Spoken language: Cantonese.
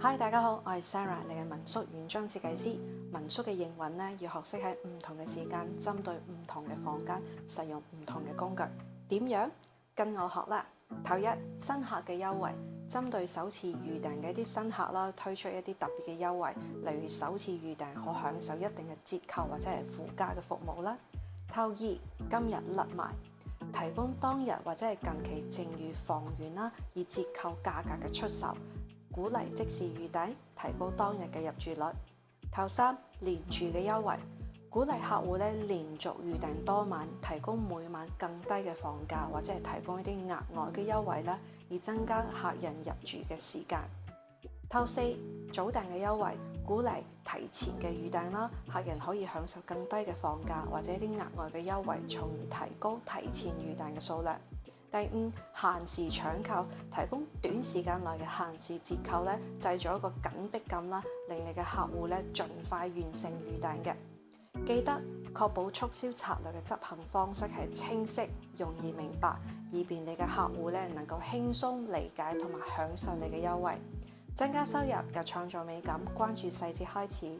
Hi，大家好，我係 Sarah，你嘅民宿原裝設計師。民宿嘅營運呢，要學識喺唔同嘅時間，針對唔同嘅房間，使用唔同嘅工具。點樣？跟我學啦！頭一，新客嘅優惠，針對首次預訂嘅一啲新客啦，推出一啲特別嘅優惠，例如首次預訂可享受一定嘅折扣或者係附加嘅服務啦。頭二，今日甩賣，提供當日或者係近期剩餘房源啦，以折扣價格嘅出售。鼓勵即時預訂，提高當日嘅入住率。頭三，連住嘅優惠，鼓勵客戶連續預訂多晚，提供每晚更低嘅房價，或者係提供一啲額外嘅優惠啦，以增加客人入住嘅時間。頭四，早訂嘅優惠，鼓勵提前嘅預訂啦，客人可以享受更低嘅房價或者一啲額外嘅優惠，從而提高提前預訂嘅數量。第五，限時搶購，提供短時間內嘅限時折扣製造一個緊迫感啦，令你嘅客戶盡快完成預訂嘅。記得確保促銷策略嘅執行方式係清晰、容易明白，以便你嘅客戶能夠輕鬆理解同埋享受你嘅優惠。增加收入，由創造美感，關注細節開始。